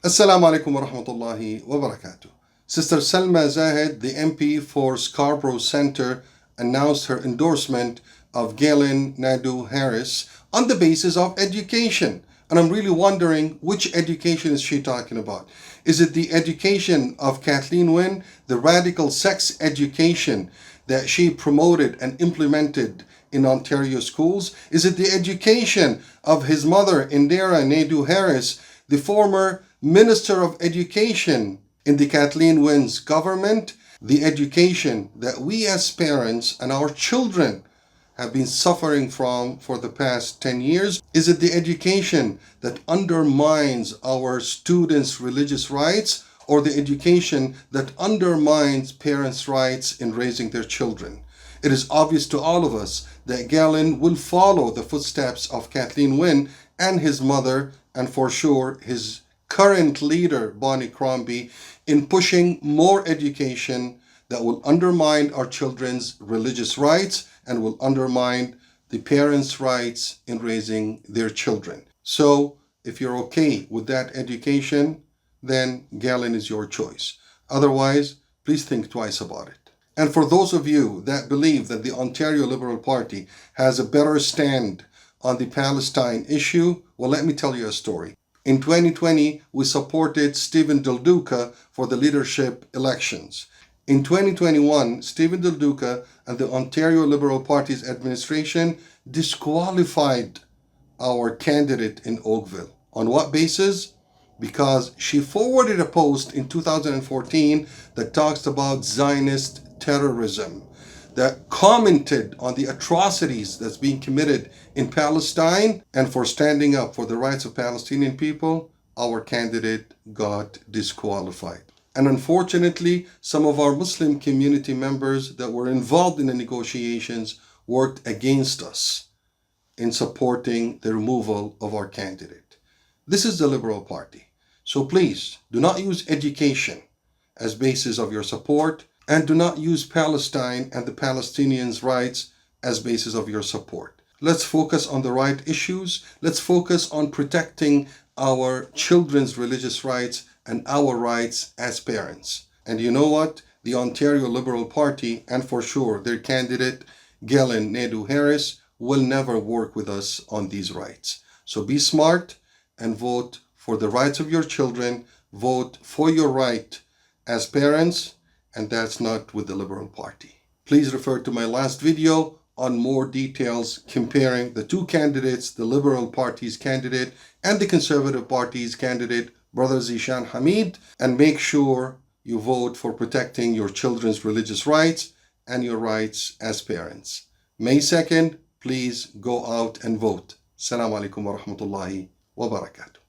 Assalamu alaikum wa rahmatullahi wa barakatuh. Sister Salma Zahid, the MP for Scarborough Centre, announced her endorsement of Galen Nadu Harris on the basis of education. And I'm really wondering, which education is she talking about? Is it the education of Kathleen Wynne, the radical sex education that she promoted and implemented in Ontario schools? Is it the education of his mother, Indira Nadu Harris, the former Minister of Education in the Kathleen Wynne's government? The education that we as parents and our children have been suffering from for the past 10 years? Is it the education that undermines our students' religious rights, or the education that undermines parents' rights in raising their children? It is obvious to all of us that Galen will follow the footsteps of Kathleen Wynne and his mother, and for sure his current leader, Bonnie Crombie, in pushing more education that will undermine our children's religious rights and will undermine the parents' rights in raising their children. So, if you're okay with that education, then Galen is your choice. Otherwise, please think twice about it. And for those of you that believe that the Ontario Liberal Party has a better stand on the Palestine issue, well, let me tell you a story. In 2020, we supported Stephen Del Duca for the leadership elections. In 2021, Stephen Del Duca and the Ontario Liberal Party's administration disqualified our candidate in Oakville. On what basis? Because she forwarded a post in 2014 that talks about Zionist terrorism, that commented on the atrocities that's being committed in Palestine, and for standing up for the rights of Palestinian people, our candidate got disqualified. And unfortunately, some of our Muslim community members that were involved in the negotiations worked against us in supporting the removal of our candidate. This is the Liberal Party. So please, do not use education as basis of your support, and do not use Palestine and the Palestinians' rights as basis of your support. Let's focus on the right issues. Let's focus on protecting our children's religious rights and our rights as parents. And you know what? The Ontario Liberal Party, and for sure their candidate, Galen Nadu Harris, will never work with us on these rights. So be smart and vote for the rights of your children. Vote for your right as parents, and that's not with the Liberal Party. Please refer to my last video on more details comparing the two candidates, the Liberal Party's candidate and the Conservative Party's candidate, Brother Zishan Hamid, and make sure you vote for protecting your children's religious rights and your rights as parents. May 2nd, please go out and vote. Assalamu alaikum wa rahmatullahi wa barakatuh.